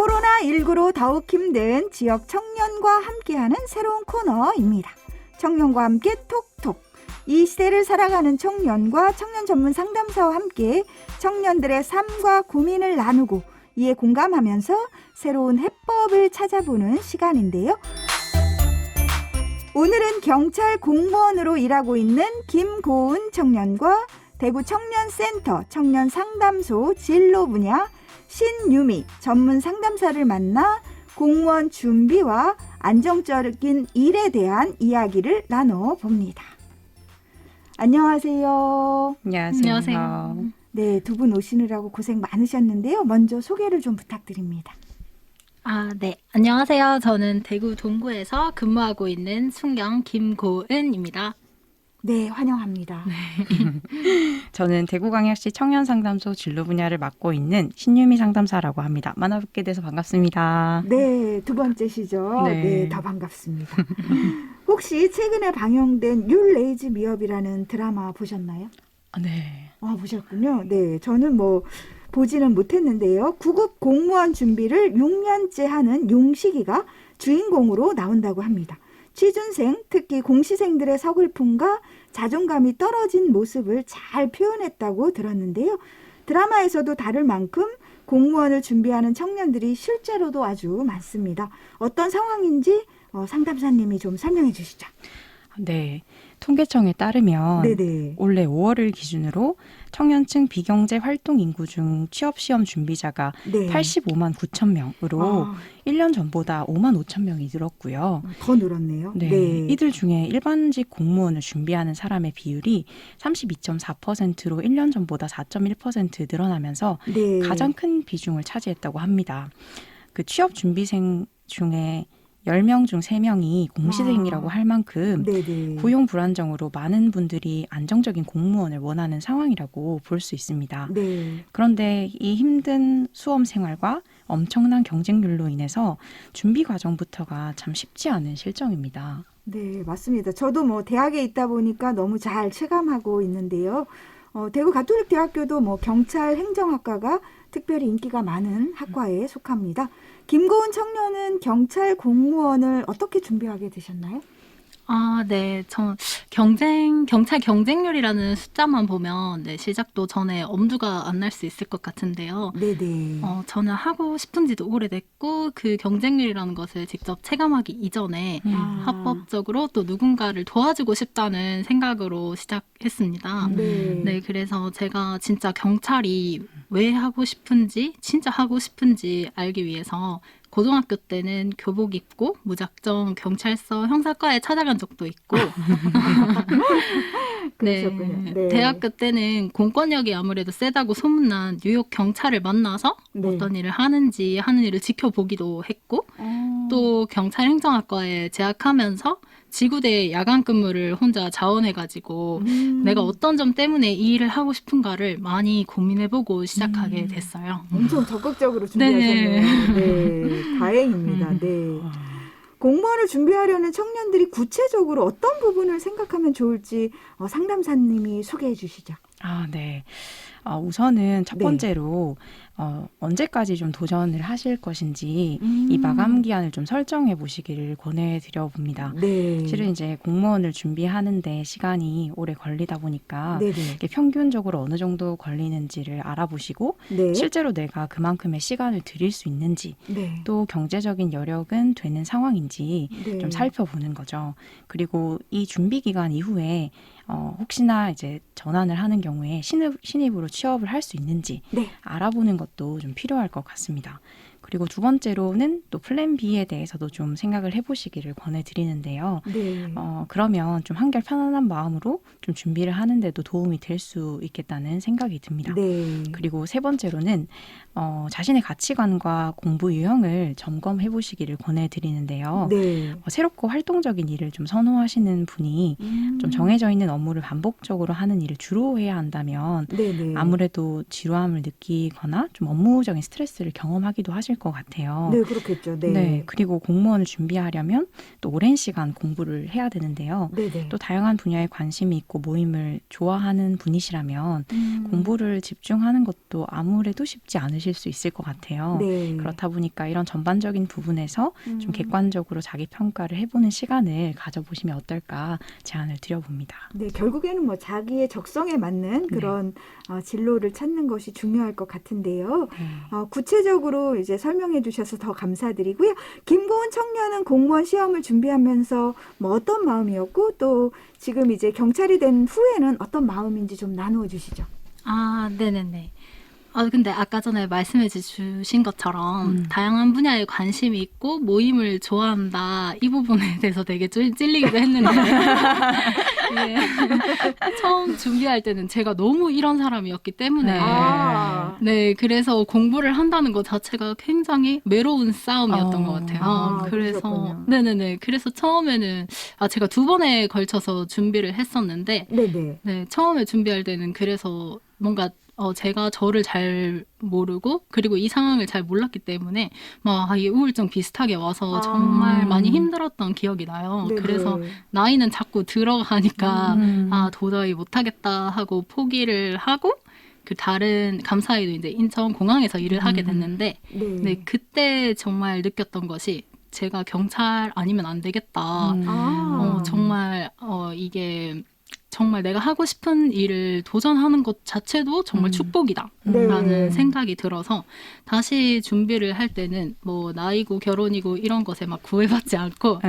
코로나19로 더욱 힘든 지역 청년과 함께하는 새로운 코너입니다. 청년과 함께 톡톡. 이 시대를 살아가는 청년과 청년 전문 상담사와 함께 청년들의 삶과 고민을 나누고 이에 공감하면서 새로운 해법을 찾아보는 시간인데요. 오늘은 경찰 공무원으로 일하고 있는 김고은 청년과 대구 청년센터 청년상담소 진로 분야 신유미 전문 상담사를 만나 공무원 준비와 안정적인 일에 대한 이야기를 나눠봅니다. 안녕하세요. 안녕하세요. 네, 두 분 오시느라고 고생 많으셨는데요. 먼저 소개를 좀 부탁드립니다. 네. 안녕하세요. 저는 대구 동구에서 근무하고 있는 순경 김고은입니다. 네, 환영합니다. 저는 대구광역시 청년상담소 진로 분야를 맡고 있는 신유미 상담사라고 합니다. 만나뵙게 돼서 반갑습니다. 네, 두 번째시죠. 네. 네, 더 반갑습니다. 혹시 최근에 방영된 유 레이즈 미업이라는 드라마 보셨나요? 네. 보셨군요. 네, 저는 보지는 못했는데요. 구급 공무원 준비를 6년째 하는 용식이가 주인공으로 나온다고 합니다. 취준생, 특히 공시생들의 서글픔과 자존감이 떨어진 모습을 잘 표현했다고 들었는데요. 드라마에서도 다를 만큼 공무원을 준비하는 청년들이 실제로도 아주 많습니다. 어떤 상황인지 상담사님이 좀 설명해 주시죠. 네. 통계청에 따르면 네네. 올해 5월을 기준으로 청년층 비경제 활동 인구 중 취업시험 준비자가 네. 85만 9천 명으로 1년 전보다 5만 5천 명이 늘었고요. 더 늘었네요. 네. 이들 중에 일반직 공무원을 준비하는 사람의 비율이 32.4%로 1년 전보다 4.1% 늘어나면서 네. 가장 큰 비중을 차지했다고 합니다. 그 취업 준비생 중에 10명 중 3명이 공시생이라고 할 만큼 네네. 고용 불안정으로 많은 분들이 안정적인 공무원을 원하는 상황이라고 볼 수 있습니다. 네. 그런데 이 힘든 수험 생활과 엄청난 경쟁률로 인해서 준비 과정부터가 참 쉽지 않은 실정입니다. 네, 맞습니다. 저도 대학에 있다 보니까 너무 잘 체감하고 있는데요. 대구 가톨릭대학교도 경찰 행정학과가 특별히 인기가 많은 학과에 속합니다. 김고은 청년은 경찰 공무원을 어떻게 준비하게 되셨나요? 네. 경찰 경쟁률이라는 숫자만 보면 시작도 전에 엄두가 안 날 수 있을 것 같은데요. 네네. 저는 하고 싶은 지도 오래됐고 그 경쟁률이라는 것을 직접 체감하기 이전에 합법적으로 또 누군가를 도와주고 싶다는 생각으로 시작했습니다. 네, 그래서 제가 진짜 경찰이 왜 하고 싶은지, 진짜 하고 싶은지 알기 위해서 고등학교 때는 교복 입고 무작정 경찰서 형사과에 찾아간 적도 있고 그러셨군요. 네. 대학교 때는 공권력이 아무래도 세다고 소문난 뉴욕 경찰을 만나서 네. 어떤 일을 하는지 하는 일을 지켜보기도 했고 또 경찰 행정학과에 재학하면서 지구대 야간 근무를 혼자 자원해가지고 내가 어떤 점 때문에 이 일을 하고 싶은가를 많이 고민해보고 시작하게 됐어요. 엄청 적극적으로 준비하셨네요. 네, 다행입니다. 네. 공무원을 준비하려는 청년들이 구체적으로 어떤 부분을 생각하면 좋을지 상담사님이 소개해 주시죠. 네. 우선은 첫 네. 번째로 언제까지 좀 도전을 하실 것인지 이 마감 기한을 좀 설정해 보시기를 권해드려 봅니다. 네. 실은 이제 공무원을 준비하는데 시간이 오래 걸리다 보니까 네네. 이게 평균적으로 어느 정도 걸리는지를 알아보시고 네. 실제로 내가 그만큼의 시간을 들일 수 있는지 네. 또 경제적인 여력은 되는 상황인지 네. 좀 살펴보는 거죠. 그리고 이 준비 기간 이후에 혹시나 이제 전환을 하는 경우에 신입으로 취업을 할 수 있는지 네. 알아보는 것도 좀 필요할 것 같습니다. 그리고 두 번째로는 또 플랜 B에 대해서도 좀 생각을 해보시기를 권해드리는데요. 네. 그러면 좀 한결 편안한 마음으로 좀 준비를 하는데도 도움이 될 수 있겠다는 생각이 듭니다. 네. 그리고 세 번째로는 자신의 가치관과 공부 유형을 점검해 보시기를 권해드리는데요. 네. 새롭고 활동적인 일을 좀 선호하시는 분이 좀 정해져 있는 업무를 반복적으로 하는 일을 주로 해야 한다면 네네. 아무래도 지루함을 느끼거나 좀 업무적인 스트레스를 경험하기도 하실 하실 것 같아요. 네, 그렇겠죠. 네. 네, 그리고 공무원을 준비하려면 또 오랜 시간 공부를 해야 되는데요. 네네. 또 다양한 분야에 관심이 있고 모임을 좋아하는 분이시라면 공부를 집중하는 것도 아무래도 쉽지 않으실 수 있을 것 같아요. 네. 그렇다 보니까 이런 전반적인 부분에서 좀 객관적으로 자기 평가를 해보는 시간을 가져보시면 어떨까 제안을 드려봅니다. 네, 결국에는 뭐 자기의 적성에 맞는 그런 진로를 찾는 것이 중요할 것 같은데요. 네. 구체적으로 이제 설명해 주셔서 더 감사드리고요. 김고은 청년은 공무원 시험을 준비하면서 뭐 어떤 마음이었고 또 지금 이제 경찰이 된 후에는 어떤 마음인지 좀 나누어 주시죠. 아, 네네네. 근데 아까 전에 말씀해 주신 것처럼 다양한 분야에 관심이 있고 모임을 좋아한다. 이 부분에 대해서 되게 찔리기도 했는데 예. 처음 준비할 때는 제가 너무 이런 사람이었기 때문에 네, 그래서 공부를 한다는 것 자체가 굉장히 외로운 싸움이었던 것 같아요. 그래서 그러셨군요. 네네네. 그래서 처음에는 제가 2번에 걸쳐서 준비를 했었는데 네네. 네, 처음에 준비할 때는 그래서 뭔가 제가 저를 잘 모르고 그리고 이 상황을 잘 몰랐기 때문에 막 이 우울증 비슷하게 와서 정말 많이 힘들었던 기억이 나요. 네네. 그래서 나이는 자꾸 들어가니까 도저히 못하겠다 하고 포기를 하고 그 다른 감사히도 이제 인천공항에서 일을 하게 됐는데 네, 그때 정말 느꼈던 것이 제가 경찰 아니면 안 되겠다. 정말 이게 정말 내가 하고 싶은 일을 도전하는 것 자체도 정말 축복이다 라는 생각이 들어서 다시 준비를 할 때는 뭐 나이고 결혼이고 이런 것에 막 구애받지 않고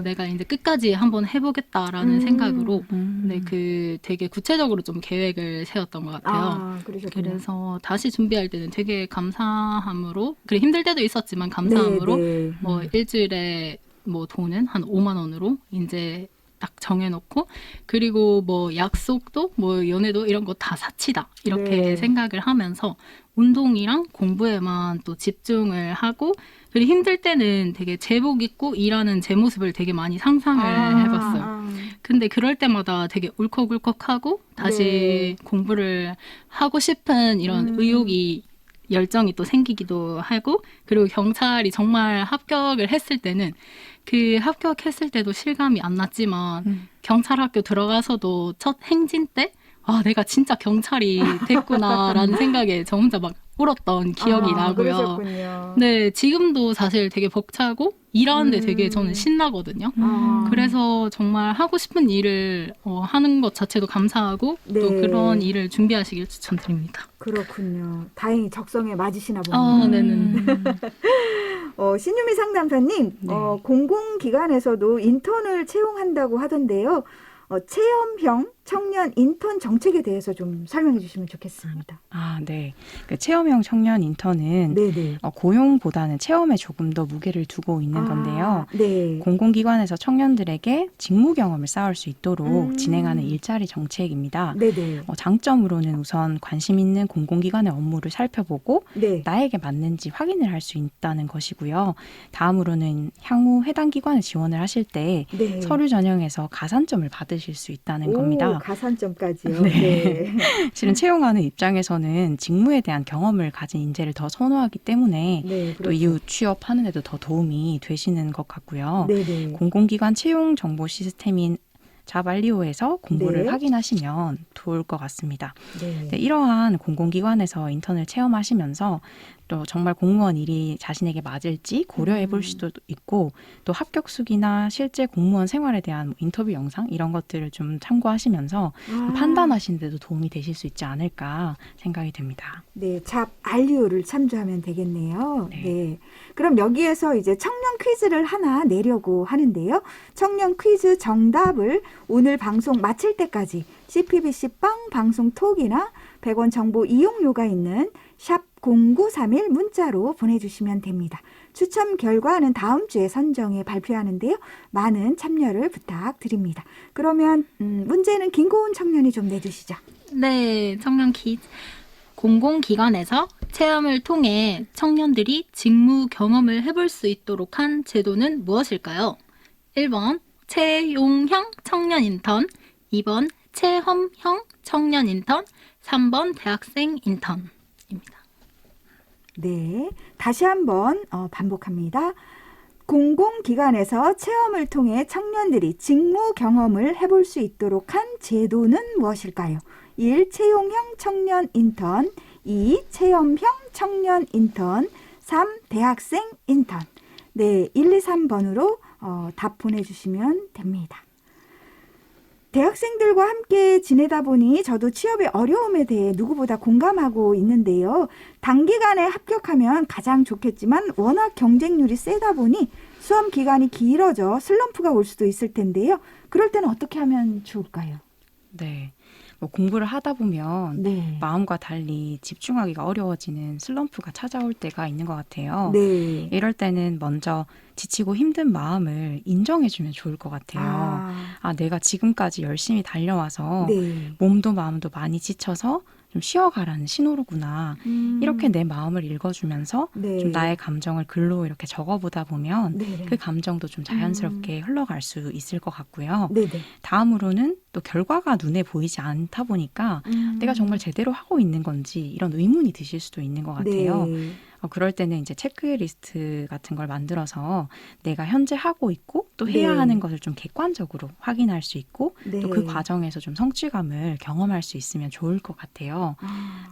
내가 이제 끝까지 한번 해보겠다라는 생각으로 네, 그 되게 구체적으로 좀 계획을 세웠던 것 같아요. 그래서 다시 준비할 때는 되게 감사함으로 그래 힘들 때도 있었지만 감사함으로 뭐 일주일에 뭐 돈은 한 5만 원으로 이제 딱 정해놓고 그리고 뭐 약속도 뭐 연애도 이런 거 다 사치다 이렇게 생각을 하면서 운동이랑 공부에만 또 집중을 하고 그리고 힘들 때는 되게 제복 입고 일하는 제 모습을 되게 많이 상상을 해봤어요. 근데 그럴 때마다 되게 울컥울컥하고 다시 공부를 하고 싶은 이런 의욕이 열정이 또 생기기도 하고 그리고 경찰이 정말 합격을 했을 때는 그 합격했을 때도 실감이 안 났지만 경찰 학교 들어가서도 첫 행진 때 내가 진짜 경찰이 됐구나라는 생각에 저 혼자 막 울었던 기억이 나고요. 그러셨군요. 네, 지금도 사실 되게 벅차고 일하는데 되게 저는 신나거든요. 그래서 정말 하고 싶은 일을 하는 것 자체도 감사하고 또 그런 일을 준비하시길 추천드립니다. 그렇군요. 다행히 적성에 맞으시나 봅니다. 네네. 신유미 상담사님, 공공기관에서도 인턴을 채용한다고 하던데요. 체험형 청년 인턴 정책에 대해서 좀 설명해 주시면 좋겠습니다. 네. 그 체험형 청년 인턴은 고용보다는 체험에 조금 더 무게를 두고 있는 건데요. 공공기관에서 청년들에게 직무 경험을 쌓을 수 있도록 진행하는 일자리 정책입니다. 장점으로는 우선 관심 있는 공공기관의 업무를 살펴보고 나에게 맞는지 확인을 할 수 있다는 것이고요. 다음으로는 향후 해당 기관에 지원을 하실 때 서류 전형에서 가산점을 받으실 수 있다는 겁니다. 가산점까지요. 실은 채용하는 입장에서는 직무에 대한 경험을 가진 인재를 더 선호하기 때문에 또 이후 취업하는 데도 더 도움이 되시는 것 같고요. 공공기관 채용 정보 시스템인 잡알리오에서 공고를 확인하시면 좋을 것 같습니다. 이러한 공공기관에서 인턴을 체험하시면서 또 정말 공무원 일이 자신에게 맞을지 고려해 볼 수도 있고 또 합격수기나 실제 공무원 생활에 대한 인터뷰 영상 이런 것들을 좀 참고하시면서 판단하시는 데도 도움이 되실 수 있지 않을까 생각이 됩니다. 잡알리오를 참조하면 되겠네요. 그럼 여기에서 이제 청년 퀴즈를 하나 내려고 하는데요. 청년 퀴즈 정답을 오늘 방송 마칠 때까지 CPBC 빵 방송 톡이나 100원 정보 이용료가 있는 샵 0931 문자로 보내주시면 됩니다. 추첨 결과는 다음 주에 선정해 발표하는데요. 많은 참여를 부탁드립니다. 그러면 문제는 김고은 청년이 좀 내주시죠. 네, 청년 퀴즈. 공공기관에서 체험을 통해 청년들이 직무 경험을 해볼 수 있도록 한 제도는 무엇일까요? 1번 채용형 청년 인턴, 2번 체험형 청년 인턴, 3번 대학생 인턴입니다. 네, 다시 한번 반복합니다. 공공기관에서 체험을 통해 청년들이 직무 경험을 해볼 수 있도록 한 제도는 무엇일까요? 1. 채용형 청년 인턴, 2. 체험형 청년 인턴, 3. 대학생 인턴. 네, 1, 2, 3번으로 답 보내주시면 됩니다. 대학생들과 함께 지내다 보니 저도 취업의 어려움에 대해 누구보다 공감하고 있는데요. 단기간에 합격하면 가장 좋겠지만 워낙 경쟁률이 세다 보니 수험 기간이 길어져 슬럼프가 올 수도 있을 텐데요. 그럴 때는 어떻게 하면 좋을까요? 네. 뭐 공부를 하다 보면 네. 마음과 달리 집중하기가 어려워지는 슬럼프가 찾아올 때가 있는 것 같아요. 네. 이럴 때는 먼저 지치고 힘든 마음을 인정해주면 좋을 것 같아요. 내가 지금까지 열심히 달려와서 네. 몸도 마음도 많이 지쳐서 좀 쉬어가라는 신호로구나. 이렇게 내 마음을 읽어주면서 네. 좀 나의 감정을 글로 이렇게 적어보다 보면 네. 그 감정도 좀 자연스럽게 흘러갈 수 있을 것 같고요. 네. 다음으로는 또 결과가 눈에 보이지 않다 보니까 내가 정말 제대로 하고 있는 건지 이런 의문이 드실 수도 있는 것 같아요. 네. 그럴 때는 이제 체크리스트 같은 걸 만들어서 내가 현재 하고 있고 또 해야 네. 하는 것을 좀 객관적으로 확인할 수 있고 네. 또 그 과정에서 좀 성취감을 경험할 수 있으면 좋을 것 같아요.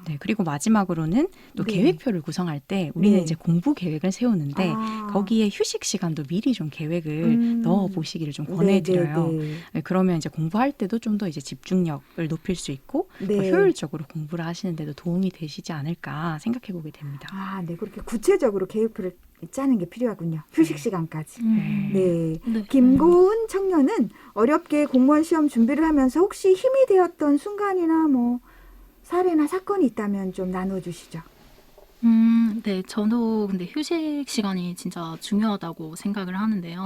네, 그리고 마지막으로는 또 네. 계획표를 구성할 때 우리는 네. 이제 공부 계획을 세우는데 거기에 휴식 시간도 미리 좀 계획을 넣어 보시기를 좀 권해드려요. 네. 네, 그러면 이제 공부할 때도 좀 더 이제 집중력을 높일 수 있고 네. 또 효율적으로 공부를 하시는데도 도움이 되시지 않을까 생각해 보게 됩니다. 네. 그렇게 구체적으로 계획표를 짜는 게 필요하군요. 휴식 시간까지. 네. 네. 김고은 청년은 어렵게 공무원 시험 준비를 하면서 혹시 힘이 되었던 순간이나 뭐 사례나 사건이 있다면 좀 나눠주시죠. 네, 저도 근데 휴식 시간이 진짜 중요하다고 생각을 하는데요.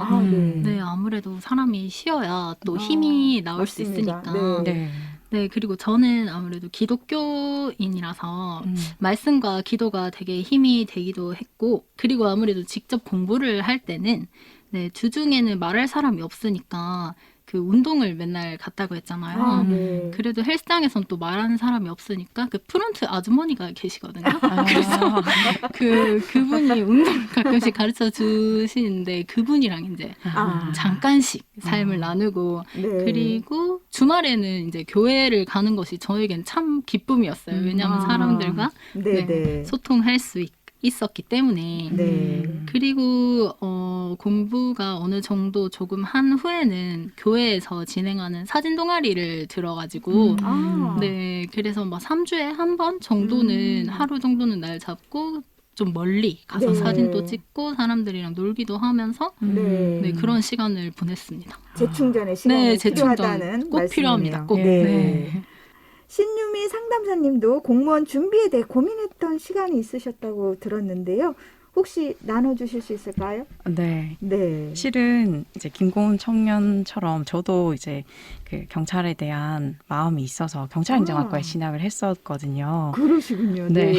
네, 아무래도 사람이 쉬어야 또 힘이 나올 맞습니다. 수 있으니까. 네. 네, 그리고 저는 아무래도 기독교인이라서 말씀과 기도가 되게 힘이 되기도 했고, 그리고 아무래도 직접 공부를 할 때는 네, 주중에는 말할 사람이 없으니까 그 운동을 맨날 갔다고 했잖아요. 네. 그래도 헬스장에선 또 말하는 사람이 없으니까 그 프론트 아주머니가 계시거든요. 그래서 그분이 운동을 가끔씩 가르쳐 주시는데 그분이랑 이제 잠깐씩 삶을 나누고 네. 그리고 주말에는 이제 교회를 가는 것이 저에겐 참 기쁨이었어요. 왜냐하면 사람들과 네. 소통할 수 있었기 때문에. 네. 그리고 공부가 어느 정도 조금 한 후에는 교회에서 진행하는 사진 동아리를 들어가지고 네, 그래서 막 3주에 한 번 정도는 하루 정도는 날 잡고 좀 멀리 가서 네. 사진도 찍고 사람들이랑 놀기도 하면서 네, 그런 시간을 보냈습니다. 재충전의 시간이 네, 재충전 필요하다는 꼭 필요합니다. 말씀이네요. 꼭. 네. 신유미 상담사님도 공무원 준비에 대해 고민했던 시간이 있으셨다고 들었는데요. 혹시 나눠주실 수 있을까요? 네. 네. 실은 이제 김고은 청년처럼 저도 이제 그 경찰에 대한 마음이 있어서 경찰행정학과에 진학을 했었거든요. 그러시군요. 네.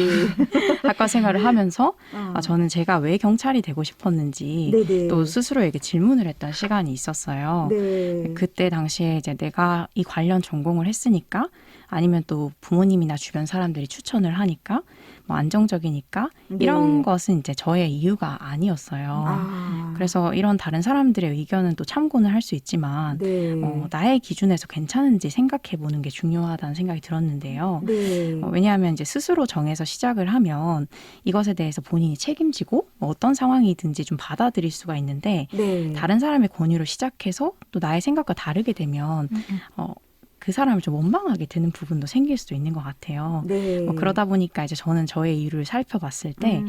학과 생활을 하면서 저는 제가 왜 경찰이 되고 싶었는지 네네. 또 스스로에게 질문을 했던 시간이 있었어요. 네. 그때 당시에 이제 내가 이 관련 전공을 했으니까 아니면 또 부모님이나 주변 사람들이 추천을 하니까 뭐 안정적이니까 이런 것은 이제 저의 이유가 아니었어요. 그래서 이런 다른 사람들의 의견은 또 참고는 할 수 있지만 나의 기준에서 괜찮은지 생각해 보는 게 중요하다는 생각이 들었는데요. 왜냐하면 이제 스스로 정해서 시작을 하면 이것에 대해서 본인이 책임지고 뭐 어떤 상황이든지 좀 받아들일 수가 있는데 다른 사람의 권유로 시작해서 또 나의 생각과 다르게 되면 그 사람을 좀 원망하게 되는 부분도 생길 수도 있는 것 같아요. 그러다 보니까 이제 저는 저의 이유를 살펴봤을 때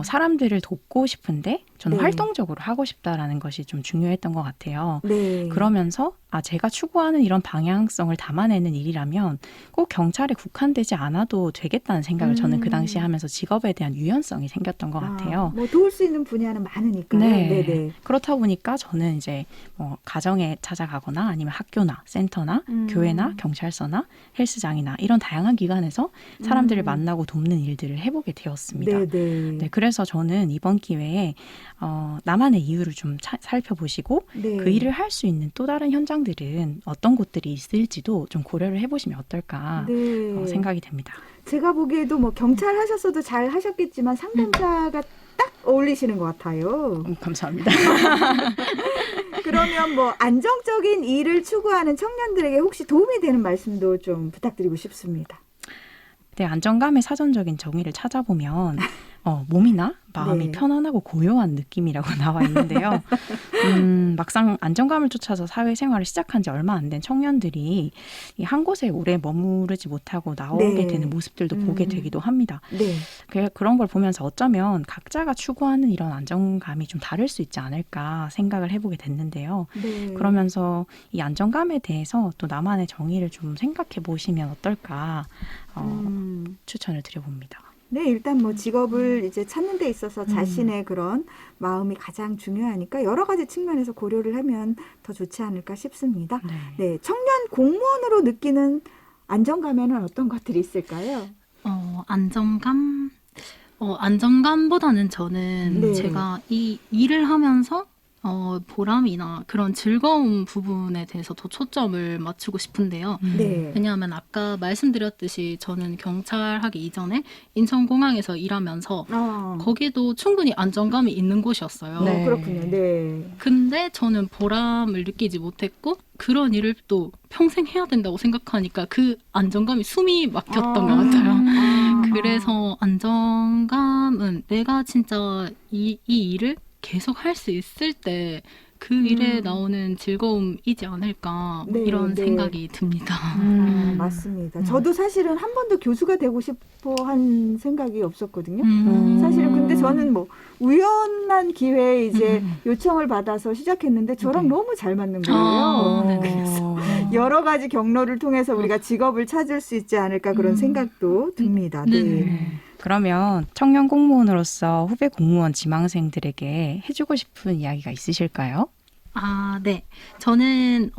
사람들을 돕고 싶은데 저는 활동적으로 하고 싶다라는 것이 좀 중요했던 것 같아요. 그러면서 제가 추구하는 이런 방향성을 담아내는 일이라면 꼭 경찰에 국한되지 않아도 되겠다는 생각을 저는 그 당시에 하면서 직업에 대한 유연성이 생겼던 것 같아요. 뭐 도울 수 있는 분야는 많으니까요. 네. 그렇다 보니까 저는 이제 뭐 가정에 찾아가거나 아니면 학교나 센터나 교회나 경찰서나 헬스장이나 이런 다양한 기관에서 사람들을 만나고 돕는 일들을 해보게 되었습니다. 네, 그래서 저는 이번 기회에 나만의 이유를 좀 살펴보시고 네. 그 일을 할 수 있는 또 다른 현장들은 어떤 곳들이 있을지도 좀 고려를 해보시면 어떨까 네. 생각이 됩니다. 제가 보기에도 뭐 경찰 하셨어도 잘 하셨겠지만 상담자가 딱 어울리시는 것 같아요. 감사합니다. 그러면 뭐 안정적인 일을 추구하는 청년들에게 혹시 도움이 되는 말씀도 좀 부탁드리고 싶습니다. 네, 안정감의 사전적인 정의를 찾아보면 몸이나 마음이 네. 편안하고 고요한 느낌이라고 나와 있는데요. 막상 안정감을 쫓아서 사회생활을 시작한 지 얼마 안 된 청년들이 이 한 곳에 오래 머무르지 못하고 나오게 네. 되는 모습들도 보게 되기도 합니다. 네. 그런 걸 보면서 어쩌면 각자가 추구하는 이런 안정감이 좀 다를 수 있지 않을까 생각을 해보게 됐는데요. 네. 그러면서 이 안정감에 대해서 또 나만의 정의를 좀 생각해 보시면 어떨까 추천을 드려봅니다. 네, 일단 뭐 직업을 이제 찾는 데 있어서 자신의 그런 마음이 가장 중요하니까 여러 가지 측면에서 고려를 하면 더 좋지 않을까 싶습니다. 네, 청년 공무원으로 느끼는 안정감에는 어떤 것들이 있을까요? 안정감보다는 저는 네. 제가 이 일을 하면서 보람이나 그런 즐거운 부분에 대해서 더 초점을 맞추고 싶은데요. 네. 왜냐하면 아까 말씀드렸듯이 저는 경찰 하기 이전에 인천공항에서 일하면서 거기도 충분히 안정감이 있는 곳이었어요. 네. 그렇군요. 네. 근데 저는 보람을 느끼지 못했고 그런 일을 또 평생 해야 된다고 생각하니까 그 안정감이 숨이 막혔던 것 같아요. 그래서 안정감은 내가 진짜 이 일을 계속 할 수 있을 때 그 일에 나오는 즐거움이지 않을까 네, 이런 네. 생각이 듭니다. 맞습니다. 저도 사실은 한 번도 교수가 되고 싶어 한 생각이 없었거든요. 사실은 근데 저는 뭐 우연한 기회에 이제 요청을 받아서 시작했는데 저랑 네. 너무 잘 맞는 거예요. 네, 여러 가지 경로를 통해서 우리가 직업을 찾을 수 있지 않을까 그런 생각도 듭니다. 네. 네. 그러면 청년 공무원으로서 후배 공무원 지망생들에게 해주고 싶은 이야기가 있으실까요? 네. 저는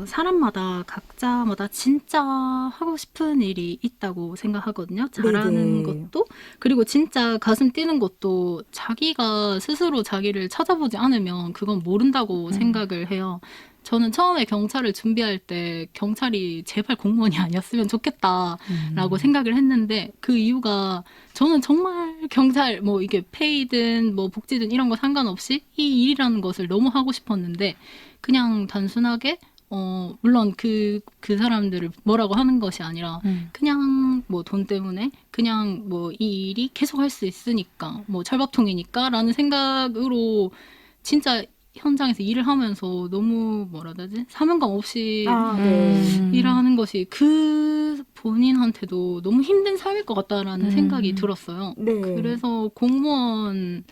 사람마다 각자마다 진짜 하고 싶은 일이 있다고 생각하거든요. 잘하는 네네. 것도 그리고 진짜 가슴 뛰는 것도 자기가 스스로 자기를 찾아보지 않으면 그건 모른다고 생각을 해요. 저는 처음에 경찰을 준비할 때 경찰이 제발 공무원이 아니었으면 좋겠다라고 생각을 했는데 그 이유가 저는 정말 경찰 뭐 이게 페이든 뭐 복지든 이런 거 상관없이 이 일이라는 것을 너무 하고 싶었는데 그냥 단순하게 물론 그 사람들을 뭐라고 하는 것이 아니라 그냥 뭐 돈 때문에 그냥 뭐 이 일이 계속 할 수 있으니까 뭐 철밥통이니까 라는 생각으로 진짜 현장에서 일을 하면서 너무 뭐라 해야 되지? 사명감 없이 네. 일하는 것이 그 본인한테도 너무 힘든 삶일 것 같다라는 생각이 들었어요. 네. 그래서 공무원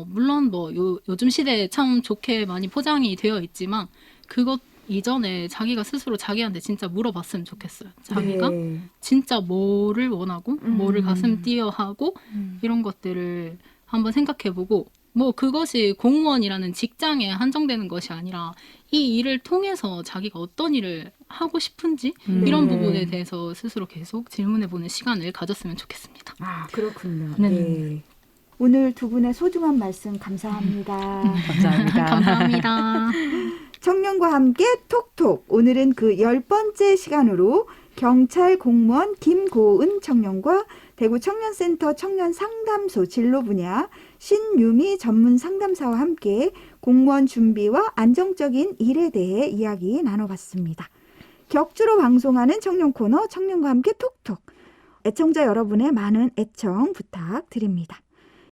물론 뭐 요즘 시대에 참 좋게 많이 포장이 되어 있지만 그것 이전에 자기가 스스로 자기한테 진짜 물어봤으면 좋겠어요. 자기가 네. 진짜 뭐를 원하고 뭐를 가슴 뛰어 하고 이런 것들을 한번 생각해보고 뭐 그것이 공무원이라는 직장에 한정되는 것이 아니라 이 일을 통해서 자기가 어떤 일을 하고 싶은지 이런 부분에 대해서 스스로 계속 질문해보는 시간을 가졌으면 좋겠습니다. 그렇군요. 네. 네. 오늘 두 분의 소중한 말씀 감사합니다. 감사합니다. 감사합니다. 청년과 함께 톡톡. 오늘은 그 10번째 시간으로 경찰 공무원 김고은 청년과 대구 청년센터 청년상담소 진로 분야 신유미 전문 상담사와 함께 공무원 준비와 안정적인 일에 대해 이야기 나눠봤습니다. 격주로 방송하는 청년 코너 청년과 함께 톡톡. 애청자 여러분의 많은 애청 부탁드립니다.